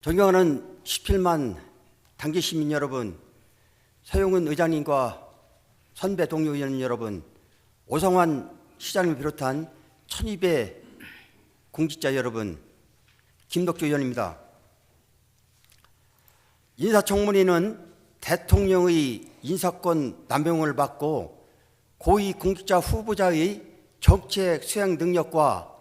존경하는 17만 당지 시민 여러분, 서용은 의장님과 선배 동료 의원 여러분, 오성환 시장님을 비롯한 1200 공직자 여러분, 김덕주 의원입니다. 인사청문회는 대통령의 인사권 남용을 받고 고위 공직자 후보자의 정책 수행 능력과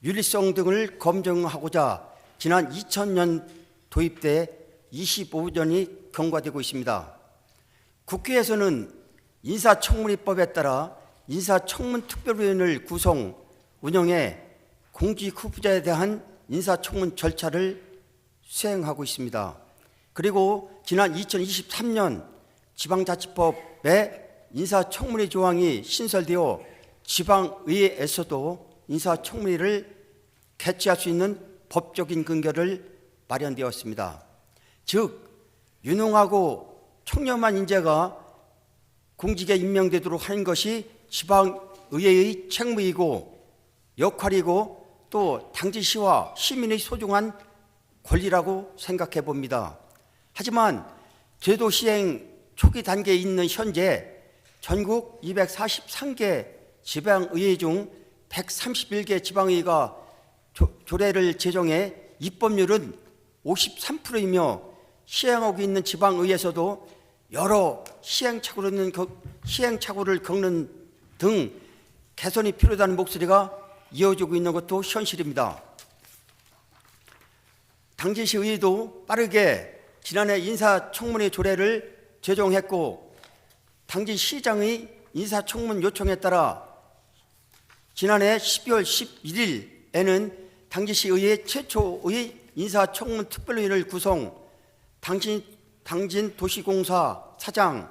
윤리성 등을 검증하고자 지난 2000년 도입돼 25년이 경과되고 있습니다. 국회에서는 인사청문회법에 따라 인사청문특별위원회를 구성, 운영해 공직 후보자에 대한 인사청문 절차를 수행하고 있습니다. 그리고 지난 2023년 지방자치법에 인사청문회 조항이 신설되어 지방의회에서도 인사청문회를 개최할 수 있는 법적인 근거를 마련되었습니다. 즉, 유능하고 청렴한 인재가 공직에 임명되도록 하는 것이 지방의회의 책무이고 역할이고 또 당지시와 시민의 소중한 권리라고 생각해 봅니다. 하지만 제도 시행 초기 단계에 있는 현재 전국 243개 지방의회 중 131개 지방의회가 조례를 제정해 입법률은 53%이며 시행하고 있는 지방의회에서도 여러 시행착오를 겪는 등 개선이 필요하다는 목소리가 이어지고 있는 것도 현실입니다. 당진시 의회도 빠르게 지난해 인사청문회 조례를 제정했고 당진시장의 인사청문 요청에 따라 지난해 12월 11일에는 당진시 의회 최초의 인사청문 특별위원회를 구성, 당진도시공사 사장,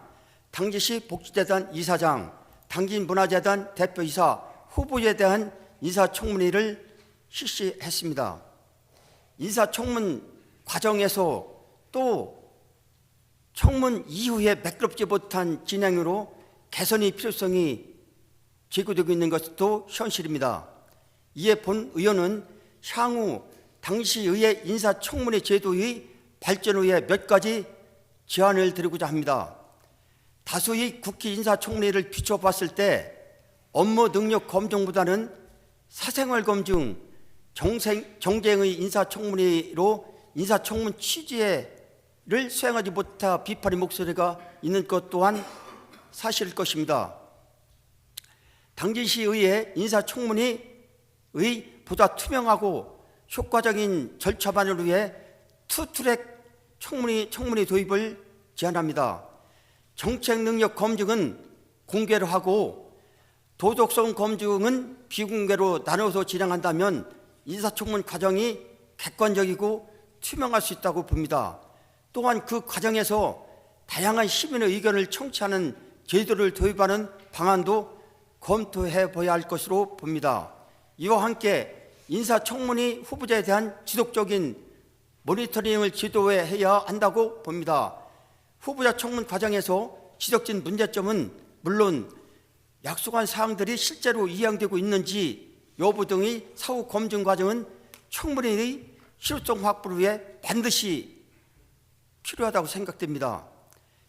당진시 복지재단 이사장, 당진문화재단 대표이사 후보에 대한 인사청문회를 실시했습니다. 인사청문 과정에서 또 청문 이후에 매끄럽지 못한 진행으로 개선의 필요성이 제기되고 있는 것도 현실입니다. 이에 본 의원은 향후 당시의회 인사청문회 제도의 발전을 위해 몇 가지 제안을 드리고자 합니다. 다수의 국회 인사청문회를 비춰봤을 때 업무 능력 검증보다는 사생활 검증, 정쟁의 인사청문회로 인사청문 취지를 수행하지 못한 비판의 목소리가 있는 것 또한 사실일 것입니다. 당진시의회 인사청문회의 보다 투명하고 효과적인 절차 마련을 위해 투트랙 청문회 도입을 제안합니다. 정책 능력 검증은 공개로 하고 도덕성 검증은 비공개로 나눠서 진행한다면 인사청문 과정이 객관적이고 투명할 수 있다고 봅니다. 또한 그 과정에서 다양한 시민의 의견을 청취하는 제도를 도입하는 방안도 검토해 봐야 할 것으로 봅니다. 이와 함께 인사청문회 후보자에 대한 지속적인 모니터링을 지도해야 한다고 봅니다. 후보자 청문 과정에서 지적된 문제점은 물론 약속한 사항들이 실제로 이행되고 있는지 여부 등의 사후 검증 과정은 청문회의 실효성 확보를 위해 반드시 필요하다고 생각됩니다.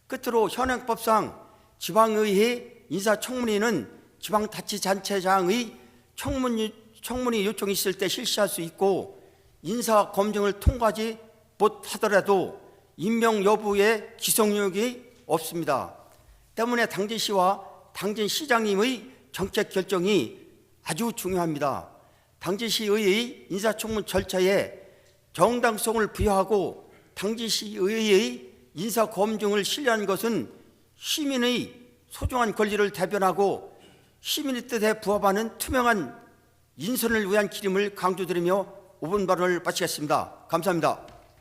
끝으로 현행법상 지방의회 인사청문회는 지방자치단체장의 청문회 요청이 있을 때 실시할 수 있고 인사 검증을 통과하지 못하더라도 임명 여부에 기성력이 없습니다. 때문에 당진시와 당진시장님의 정책 결정이 아주 중요합니다. 당진시의회의 인사청문 절차에 정당성을 부여하고 당진시의회의 인사검증을 신뢰하는 것은 시민의 소중한 권리를 대변하고 시민의 뜻에 부합하는 투명한 인선을 위한 길임을 강조드리며 5분 발언을 마치겠습니다. 감사합니다.